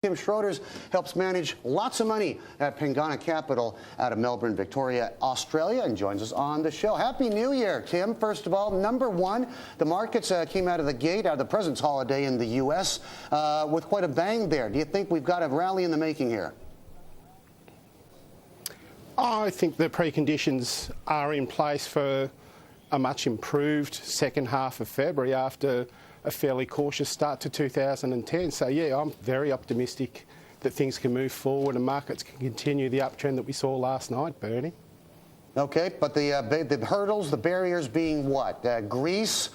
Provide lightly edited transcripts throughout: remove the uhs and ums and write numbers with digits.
Tim Schroeders helps manage lots of money at Pengana Capital out of Melbourne, Victoria, Australia, and joins us on the show. Happy New Year, Tim. First of all, number one, the markets came out of the gate, out of the President's holiday in the U.S. With quite a bang there. Do you think we've got a rally in the making here? I think the preconditions are in place for a much improved second half of February after a fairly cautious start to 2010. So yeah, I'm very optimistic that things can move forward and markets can continue the uptrend that we saw last night, Bernie. Okay, but the hurdles, the barriers being what? Greece,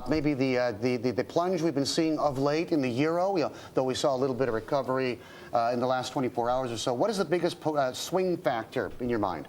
maybe the plunge we've been seeing of late in the euro, though we saw a little bit of recovery in the last 24 hours or so. What is the biggest swing factor in your mind?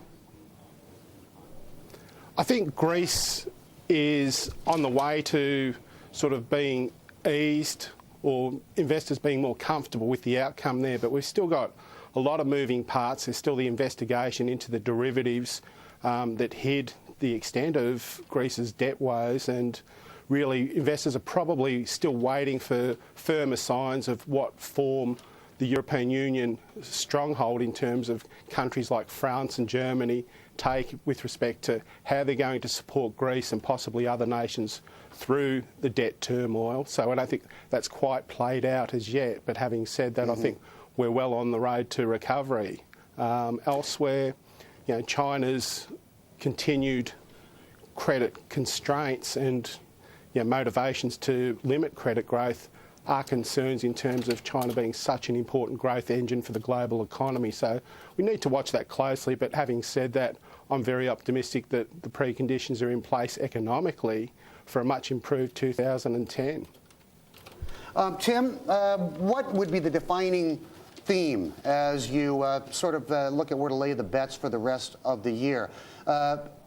I think Greece is on the way to sort of being eased, or investors being more comfortable with the outcome there, but we've still got a lot of moving parts. There's still the investigation into the derivatives that hid the extent of Greece's debt woes, and really investors are probably still waiting for firmer signs of what form the European Union stronghold in terms of countries like France and Germany take with respect to how they're going to support Greece and possibly other nations through the debt turmoil. So I don't think that's quite played out as yet, but having said that, I think we're well on the road to recovery. Elsewhere, China's continued credit constraints and motivations to limit credit growth are concerns in terms of China being such an important growth engine for the global economy. So we need to watch that closely, but having said that, I'm very optimistic that the preconditions are in place economically for a much improved 2010. Tim, what would be the defining theme as you sort of look at where to lay the bets for the rest of the year?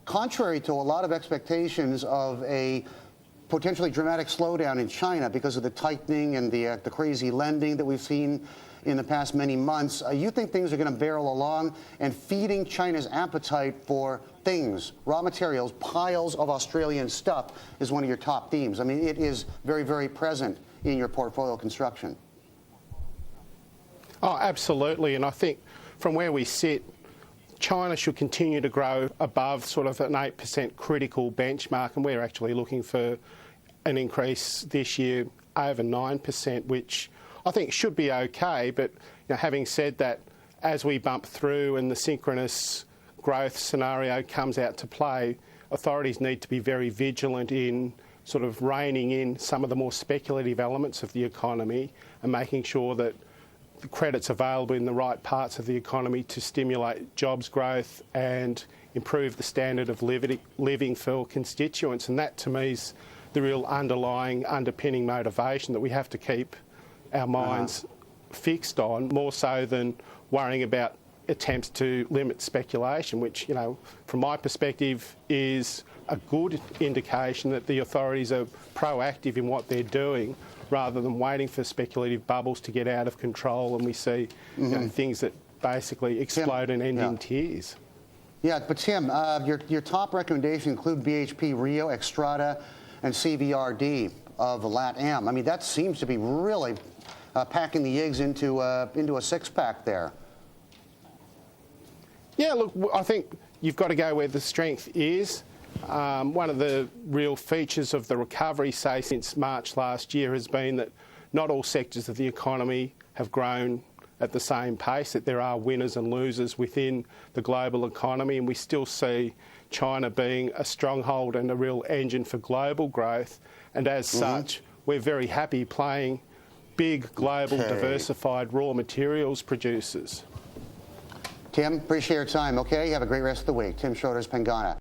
Contrary to a lot of expectations of a potentially dramatic slowdown in China because of the tightening and the crazy lending that we've seen in the past many months, you think things are going to barrel along, and feeding China's appetite for things, raw materials, piles of Australian stuff is one of your top themes. I mean, it is very, very present in your portfolio construction. Oh, absolutely. And I think from where we sit, China should continue to grow above sort of an 8% critical benchmark, and we're actually looking for an increase this year over 9%, which I think should be okay. But having said that, as we bump through and the synchronous growth scenario comes out to play, authorities need to be very vigilant in sort of reining in some of the more speculative elements of the economy and making sure that the credit's available in the right parts of the economy to stimulate jobs growth and improve the standard of living for constituents. And that, to me, is the real underpinning motivation that we have to keep our minds fixed on, more so than worrying about attempts to limit speculation, which, from my perspective, is a good indication that the authorities are proactive in what they're doing, rather than waiting for speculative bubbles to get out of control and we see things that basically explode and end in tears. Yeah, but Tim, your top recommendations include BHP, Rio, Xstrata, and CVRD of LATAM. I mean, that seems to be really packing the eggs into a six-pack there. Yeah, look, I think you've got to go where the strength is. One of the real features of the recovery, say, since March last year has been that not all sectors of the economy have grown at the same pace, that there are winners and losers within the global economy, and we still see China being a stronghold and a real engine for global growth. And as such, we're very happy playing big global diversified raw materials producers. Tim, appreciate your time, okay? Have a great rest of the week. Tim Schroeders, Pengana.